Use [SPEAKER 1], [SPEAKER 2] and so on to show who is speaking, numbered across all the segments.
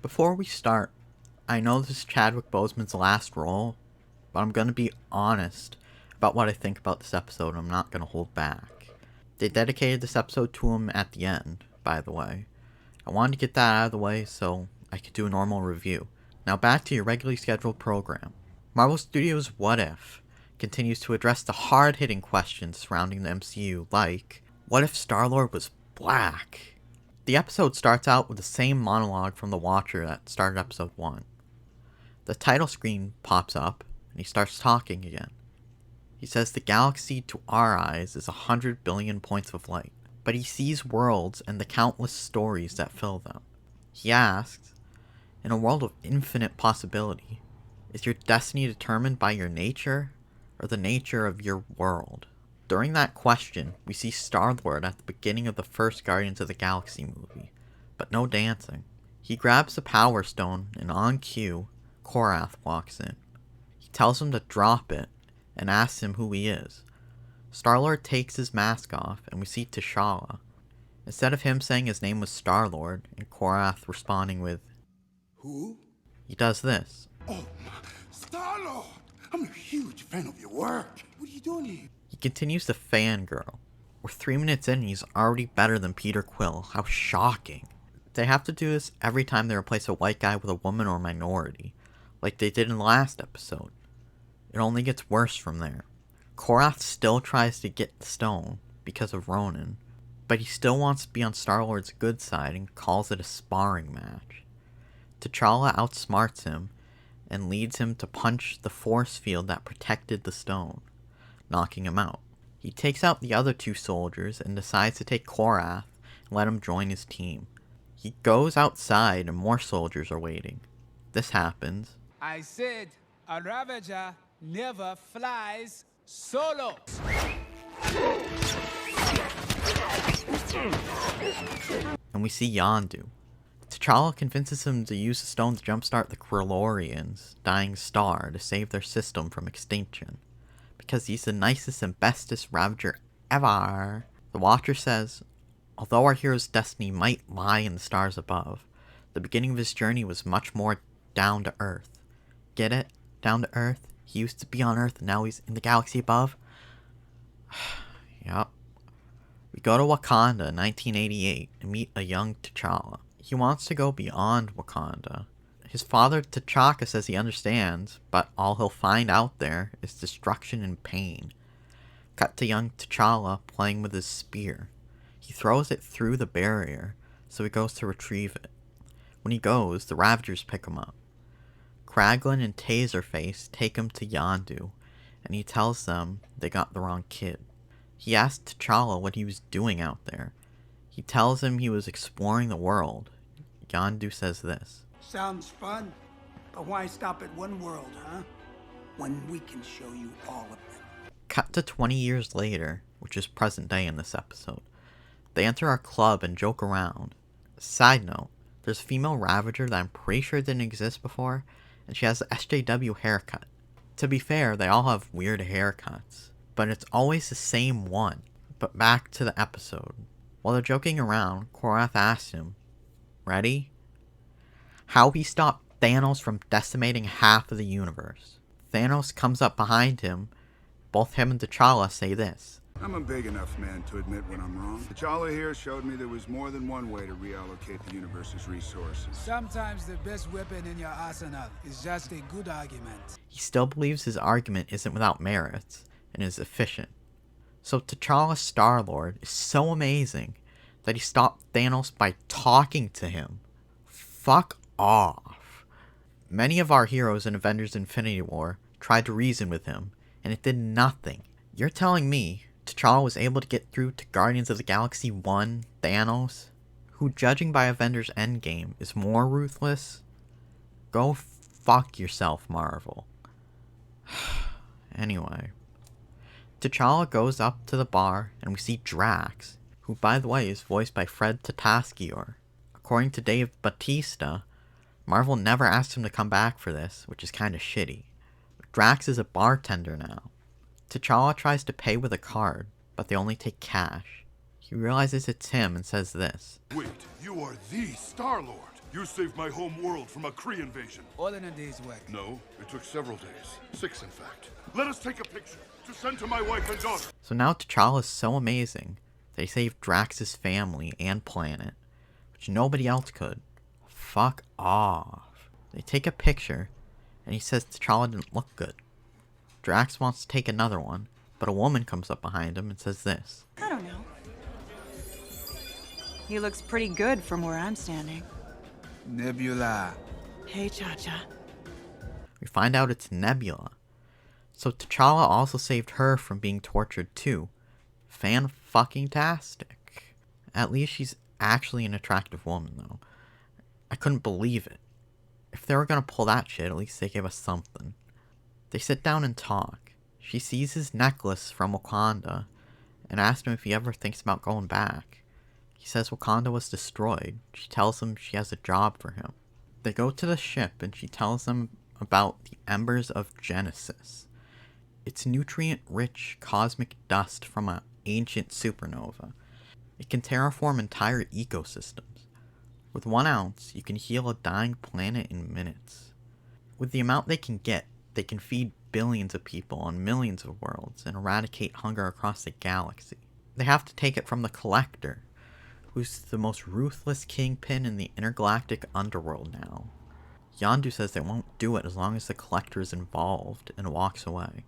[SPEAKER 1] Before we start, I know this is Chadwick Boseman's last role, but I'm gonna be honest about what I think about this episode. I'm not gonna hold back. They dedicated this episode to him at the end, by the way. I wanted to get that out of the way so I could do a normal review. Now back to your regularly scheduled program. Marvel Studios' What If continues to address the hard-hitting questions surrounding the MCU, like, what if Star-Lord was black? The episode starts out with the same monologue from the Watcher that started episode 1. The title screen pops up, and he starts talking again. He says the galaxy to our eyes is 100 billion points of light, but he sees worlds and the countless stories that fill them. He asks, in a world of infinite possibility, is your destiny determined by your nature, or the nature of your world? During that question, we see Star-Lord at the beginning of the first Guardians of the Galaxy movie, but no dancing. He grabs the Power Stone, and on cue, Korath walks in. He tells him to drop it, and asks him who he is. Star-Lord takes his mask off, and we see T'Challa. Instead of him saying his name was Star-Lord, and Korath responding with,
[SPEAKER 2] "Who?"
[SPEAKER 1] he does this.
[SPEAKER 2] "Oh, Star-Lord! I'm a huge fan of your work. What are you doing here?"
[SPEAKER 1] He continues to fangirl. We're 3 minutes in and he's already better than Peter Quill. How shocking. They have to do this every time they replace a white guy with a woman or minority, like they did in the last episode. It only gets worse from there. Korath still tries to get the stone because of Ronan, but he still wants to be on Star-Lord's good side and calls it a sparring match. T'Challa outsmarts him and leads him to punch the force field that protected the stone, knocking him out. He takes out the other 2 soldiers and decides to take Korath and let him join his team. He goes outside and more soldiers are waiting. This happens.
[SPEAKER 3] I said a Ravager never flies solo.
[SPEAKER 1] And we see Yondu. T'Challa convinces him to use the stone to jumpstart the Krillorians' dying star to save their system from extinction, because he's the nicest and bestest Ravager ever. The Watcher says, although our hero's destiny might lie in the stars above, the beginning of his journey was much more down to earth. Get it? Down to earth? He used to be on Earth and now he's in the galaxy above? Yup. We go to Wakanda in 1988 and meet a young T'Challa. He wants to go beyond Wakanda. His father T'Chaka says he understands, but all he'll find out there is destruction and pain. Cut to young T'Challa playing with his spear. He throws it through the barrier, so he goes to retrieve it. When he goes, the Ravagers pick him up. Kraglin and Taserface take him to Yondu, and he tells them they got the wrong kid. He asks T'Challa what he was doing out there. He tells him he was exploring the world. Yondu says this.
[SPEAKER 2] "Sounds fun, but why stop at one world, huh? When we can show you all of them."
[SPEAKER 1] Cut to 20 years later, which is present day in this episode. They enter our club and joke around. Side note, there's a female Ravager that I'm pretty sure didn't exist before, and she has the SJW haircut. To be fair, they all have weird haircuts, but it's always the same one. But back to the episode. While they're joking around, Korath asks him, ready? How he stopped Thanos from decimating half of the universe. Thanos comes up behind him. Both him and T'Challa say this.
[SPEAKER 4] "I'm a big enough man to admit when I'm wrong. T'Challa here showed me there was more than one way to reallocate the universe's resources."
[SPEAKER 3] Sometimes the best weapon in your arsenal is just a good argument.
[SPEAKER 1] He still believes his argument isn't without merits and is efficient. So T'Challa's Star-Lord is so amazing that he stopped Thanos by talking to him. Fuck off. Many of our heroes in Avengers Infinity War tried to reason with him, and it did nothing. You're telling me T'Challa was able to get through to Guardians of the Galaxy 1 Thanos, who, judging by Avengers Endgame, is more ruthless? Go fuck yourself, Marvel. Anyway. T'Challa goes up to the bar, and we see Drax, who, by the way, is voiced by Fred Tatasciore. According to Dave Bautista, Marvel never asked him to come back for this, which is kinda shitty. Drax is a bartender now. T'Challa tries to pay with a card, but they only take cash. He realizes it's him and says this.
[SPEAKER 4] "Wait, you are the Star-Lord."
[SPEAKER 5] You saved my home world from a Kree invasion.
[SPEAKER 3] All in a day's work.
[SPEAKER 5] No, it took several days. 6, in fact. Let us take a picture to send to my wife and daughter.
[SPEAKER 1] So now T'Challa is so amazing that he saved Drax's family and planet, which nobody else could. Fuck off. They take a picture, and he says T'Challa didn't look good. Drax wants to take another one, but a woman comes up behind him and says this.
[SPEAKER 6] I don't know. He looks pretty good from where I'm standing.
[SPEAKER 3] Nebula.
[SPEAKER 6] Hey, Cha-Cha.
[SPEAKER 1] We find out it's Nebula. So T'Challa also saved her from being tortured too. Fan-fucking-tastic. At least she's actually an attractive woman though. I couldn't believe it. If they were gonna pull that shit, at least they gave us something. They sit down and talk. She sees his necklace from Wakanda and asks him if he ever thinks about going back. He says Wakanda was destroyed. She tells him she has a job for him. They go to the ship and she tells them about the Embers of Genesis. It's nutrient-rich cosmic dust from an ancient supernova. It can terraform entire ecosystems. With 1 ounce, you can heal a dying planet in minutes. With the amount they can get, they can feed billions of people on millions of worlds and eradicate hunger across the galaxy. They have to take it from the Collector, who's the most ruthless kingpin in the intergalactic underworld now. Yondu says they won't do it as long as the Collector is involved and walks away.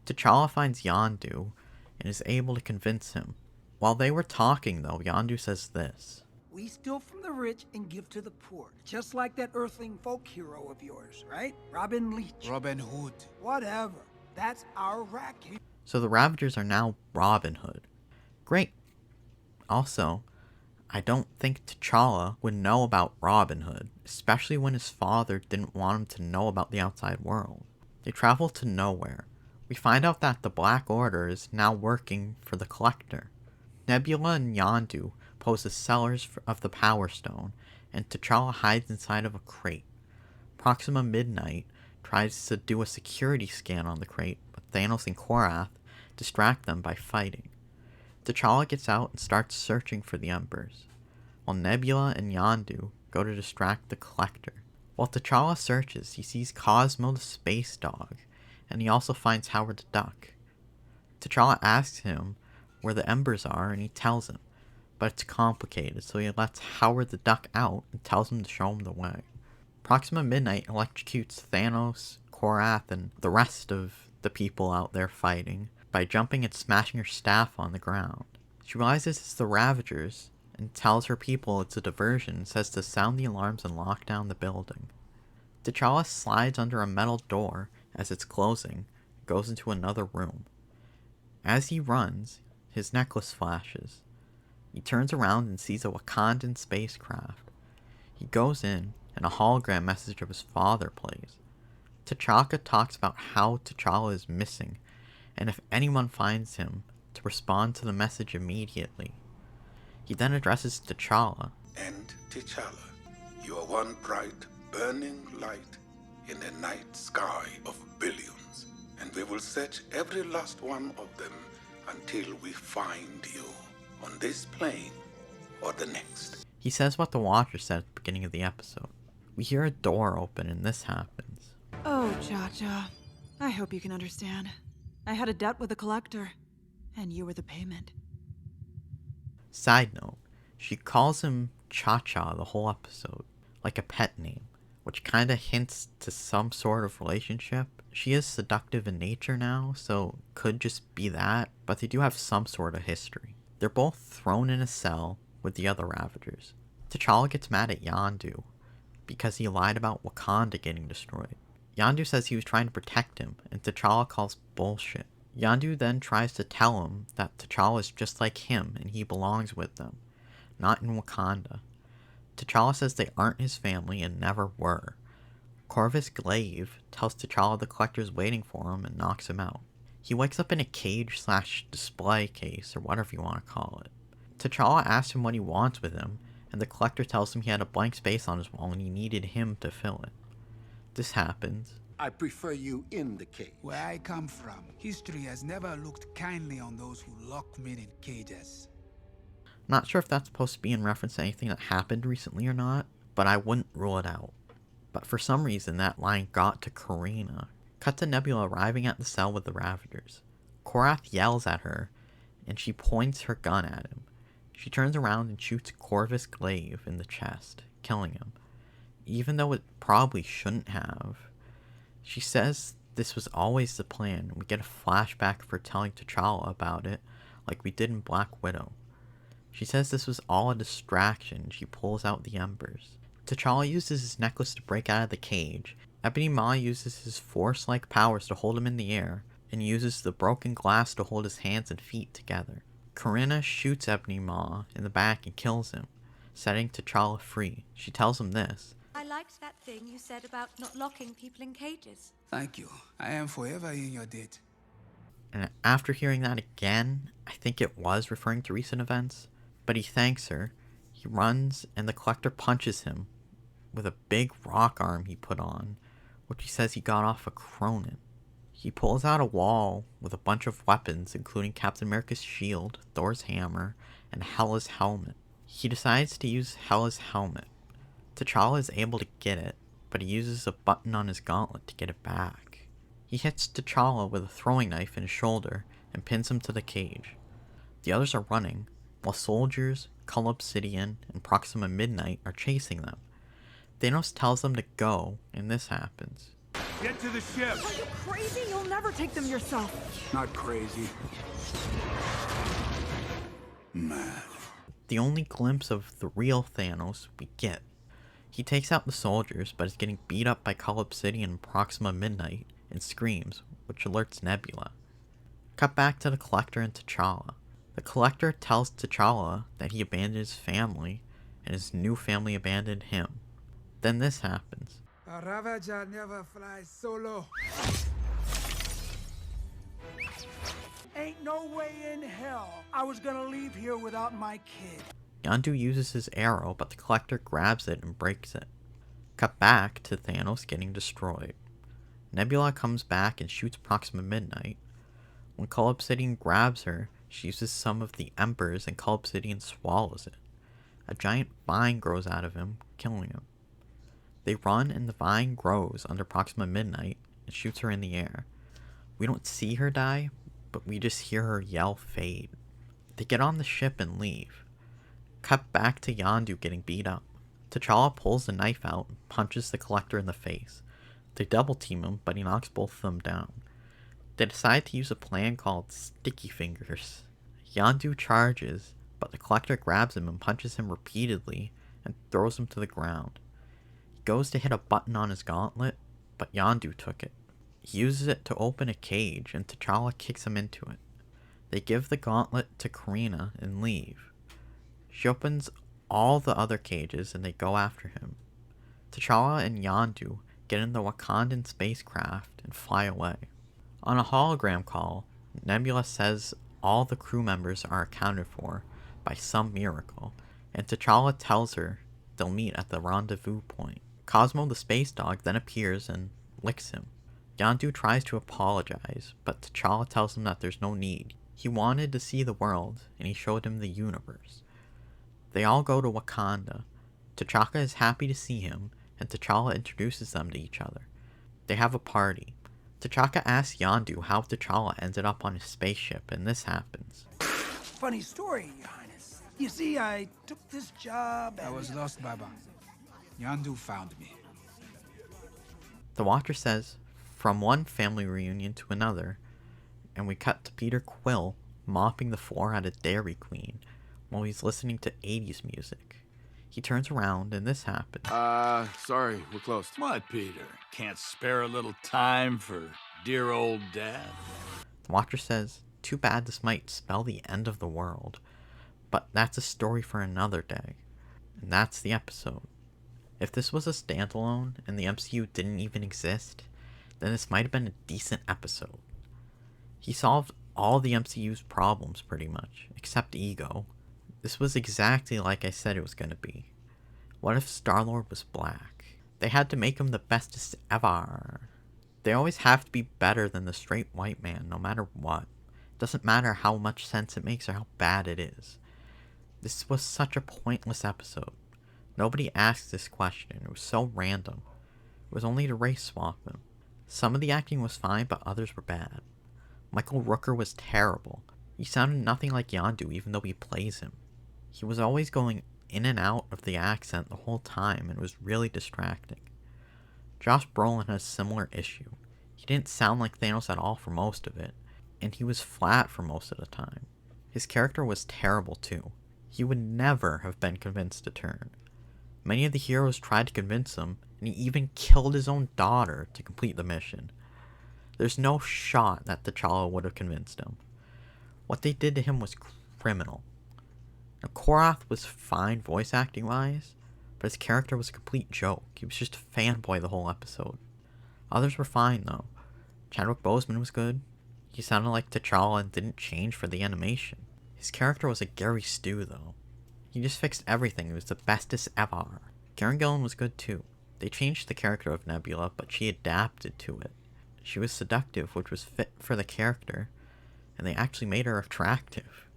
[SPEAKER 1] T'Challa finds Yondu and is able to convince him. While they were talking though, Yondu says this.
[SPEAKER 2] We steal from the rich and give to the poor. Just like that Earthling folk hero of yours, right? Robin Leach.
[SPEAKER 3] Robin Hood.
[SPEAKER 2] Whatever. That's our racket.
[SPEAKER 1] So the Ravagers are now Robin Hood. Great. Also, I don't think T'Challa would know about Robin Hood, especially when his father didn't want him to know about the outside world. They travel to nowhere. We find out that the Black Order is now working for the Collector. Nebula and Yondu pose as sellers of the Power Stone, and T'Challa hides inside of a crate. Proxima Midnight tries to do a security scan on the crate, but Thanos and Korath distract them by fighting. T'Challa gets out and starts searching for the Embers, while Nebula and Yondu go to distract the Collector. While T'Challa searches, he sees Cosmo the Space Dog, and he also finds Howard the Duck. T'Challa asks him where the Embers are, and he tells him, but it's complicated, so he lets Howard the Duck out and tells him to show him the way. Proxima Midnight electrocutes Thanos, Korath, and the rest of the people out there fighting by jumping and smashing her staff on the ground. She realizes it's the Ravagers and tells her people it's a diversion and says to sound the alarms and lock down the building. T'Challa slides under a metal door as it's closing and goes into another room. As he runs, his necklace flashes. He turns around and sees a Wakandan spacecraft. He goes in, and a hologram message of his father plays. T'Chaka talks about how T'Challa is missing, and if anyone finds him, to respond to the message immediately. He then addresses T'Challa.
[SPEAKER 7] And T'Challa, you are one bright, burning light in the night sky of billions, and we will search every last one of them until we find you. On this plane, or the next.
[SPEAKER 1] He says what the Watcher said at the beginning of the episode. We hear a door open and this happens.
[SPEAKER 6] Oh, Cha-Cha. I hope you can understand. I had a debt with the Collector, and you were the payment.
[SPEAKER 1] Side note, she calls him Cha-Cha the whole episode, like a pet name, which kinda hints to some sort of relationship. She is seductive in nature now, so could just be that, but they do have some sort of history. They're both thrown in a cell with the other Ravagers. T'Challa gets mad at Yondu because he lied about Wakanda getting destroyed. Yondu says he was trying to protect him, and T'Challa calls bullshit. Yondu then tries to tell him that T'Challa is just like him and he belongs with them, not in Wakanda. T'Challa says they aren't his family and never were. Corvus Glaive tells T'Challa the Collector's waiting for him and knocks him out. He wakes up in a cage/display case, or whatever you want to call it. T'Challa asks him what he wants with him, and the Collector tells him he had a blank space on his wall and he needed him to fill it. This happens.
[SPEAKER 8] I prefer you in the cage.
[SPEAKER 3] Where I come from, history has never looked kindly on those who lock men in cages.
[SPEAKER 1] Not sure if that's supposed to be in reference to anything that happened recently or not, but I wouldn't rule it out. But for some reason that line got to Karina. Cut to Nebula arriving at the cell with the Ravagers. Korath yells at her, and she points her gun at him. She turns around and shoots Corvus Glaive in the chest, killing him, even though it probably shouldn't have. She says this was always the plan. We get a flashback of her telling T'Challa about it, like we did in Black Widow. She says this was all a distraction. She pulls out the embers. T'Challa uses his necklace to break out of the cage. Ebony Maw uses his force-like powers to hold him in the air, and uses the broken glass to hold his hands and feet together. Karina shoots Ebony Maw in the back and kills him, setting T'Challa free. She tells him this.
[SPEAKER 9] I liked that thing you said about not locking people in cages.
[SPEAKER 3] Thank you. I am forever in your debt.
[SPEAKER 1] And after hearing that again, I think it was referring to recent events, but he thanks her. He runs, and the Collector punches him with a big rock arm he put on, which he says he got off a Cronin. He pulls out a wall with a bunch of weapons, including Captain America's shield, Thor's hammer, and Hela's helmet. He decides to use Hela's helmet. T'Challa is able to get it, but he uses a button on his gauntlet to get it back. He hits T'Challa with a throwing knife in his shoulder and pins him to the cage. The others are running, while soldiers, Cull Obsidian, and Proxima Midnight are chasing them. Thanos tells them to go, and this happens.
[SPEAKER 2] Get to the ship!
[SPEAKER 6] Are you crazy? You'll never take them yourself.
[SPEAKER 2] Not crazy. Mad.
[SPEAKER 1] The only glimpse of the real Thanos we get. He takes out the soldiers, but is getting beat up by Cull Obsidian and Proxima Midnight, and screams, which alerts Nebula. Cut back to the Collector and T'Challa. The Collector tells T'Challa that he abandoned his family, and his new family abandoned him. Then this happens.
[SPEAKER 3] A Ravager never flies solo.
[SPEAKER 2] Ain't no way in hell I was gonna leave here without my kid.
[SPEAKER 1] Yondu uses his arrow, but the Collector grabs it and breaks it. Cut back to Thanos getting destroyed. Nebula comes back and shoots Proxima Midnight. When Cull Obsidian grabs her, she uses some of the embers and Cull Obsidian swallows it. A giant vine grows out of him, killing him. They run and the vine grows under Proxima Midnight and shoots her in the air. We don't see her die, but we just hear her yell fade. They get on the ship and leave. Cut back to Yondu getting beat up. T'Challa pulls the knife out and punches the Collector in the face. They double team him, but he knocks both of them down. They decide to use a plan called Sticky Fingers. Yondu charges, but the Collector grabs him and punches him repeatedly and throws him to the ground. He goes to hit a button on his gauntlet, but Yondu took it. He uses it to open a cage, and T'Challa kicks him into it. They give the gauntlet to Karina and leave. She opens all the other cages and they go after him. T'Challa and Yondu get in the Wakandan spacecraft and fly away. On a hologram call, Nebula says all the crew members are accounted for by some miracle, and T'Challa tells her they'll meet at the rendezvous point. Cosmo the space dog then appears and licks him. Yondu tries to apologize, but T'Challa tells him that there's no need. He wanted to see the world, and he showed him the universe. They all go to Wakanda. T'Chaka is happy to see him, and T'Challa introduces them to each other. They have a party. T'Chaka asks Yondu how T'Challa ended up on his spaceship, and this happens.
[SPEAKER 2] Funny story, Your Highness. You see, I took this job and...
[SPEAKER 3] I was lost, Baba. Yondu found me.
[SPEAKER 1] The Watcher says, from one family reunion to another, and we cut to Peter Quill mopping the floor at a Dairy Queen while he's listening to 80s music. He turns around and this happens.
[SPEAKER 10] Sorry, we're closed.
[SPEAKER 11] What, Peter? Can't spare a little time for dear old Dad?
[SPEAKER 1] The Watcher says, too bad this might spell the end of the world, but that's a story for another day. And that's the episode. If this was a standalone and the MCU didn't even exist, then this might have been a decent episode. He solved all the MCU's problems pretty much, except ego. This was exactly like I said it was going to be. What if Star-Lord was black? They had to make him the bestest ever. They always have to be better than the straight white man, no matter what. Doesn't matter how much sense it makes or how bad it is. This was such a pointless episode. Nobody asked this question. It was so random. It was only to race swap him. Some of the acting was fine, but others were bad. Michael Rooker was terrible. He sounded nothing like Yondu even though he plays him. He was always going in and out of the accent the whole time and it was really distracting. Josh Brolin has a similar issue. He didn't sound like Thanos at all for most of it, and he was flat for most of the time. His character was terrible too. He would never have been convinced to turn. Many of the heroes tried to convince him, and he even killed his own daughter to complete the mission. There's no shot that T'Challa would have convinced him. What they did to him was criminal. Now, Korath was fine voice acting wise, but his character was a complete joke. He was just a fanboy the whole episode. Others were fine though. Chadwick Boseman was good. He sounded like T'Challa and didn't change for the animation. His character was a Gary Stu though. He just fixed everything. It was the bestest ever. Karen Gillan was good too. They changed the character of Nebula, but she adapted to it. She was seductive, which was fit for the character, and they actually made her attractive.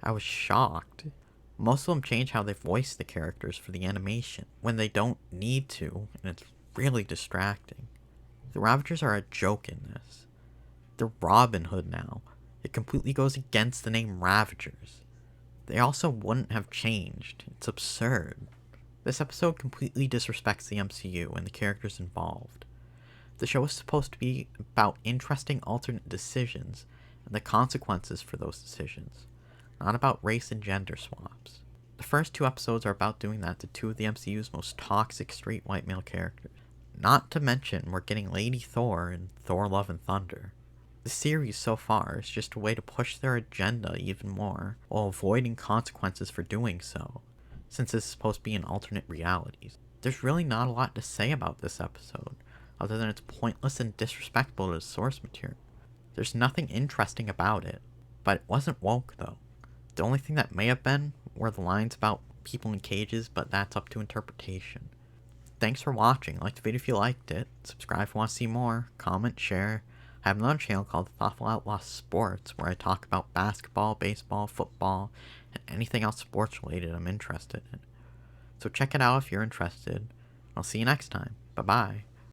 [SPEAKER 1] I was shocked. Most of them change how they voice the characters for the animation when they don't need to, and it's really distracting. The Ravagers are a joke in this. They're Robin Hood now. It completely goes against the name Ravagers. They also wouldn't have changed. It's absurd. This episode completely disrespects the MCU and the characters involved. The show is supposed to be about interesting alternate decisions and the consequences for those decisions, not about race and gender swaps. The first 2 episodes are about doing that to 2 of the MCU's most toxic straight white male characters. Not to mention, we're getting Lady Thor in Thor Love and Thunder. The series so far is just a way to push their agenda even more, while avoiding consequences for doing so, since it's supposed to be in alternate realities. There's really not a lot to say about this episode, other than it's pointless and disrespectful to the source material. There's nothing interesting about it, but it wasn't woke though. The only thing that may have been were the lines about people in cages, but that's up to interpretation. Thanks for watching. Like the video if you liked it, subscribe if you want to see more, comment, share. I have another channel called Thoughtful Outlaw Sports where I talk about basketball, baseball, football, and anything else sports related I'm interested in. So check it out if you're interested. I'll see you next time. Bye bye.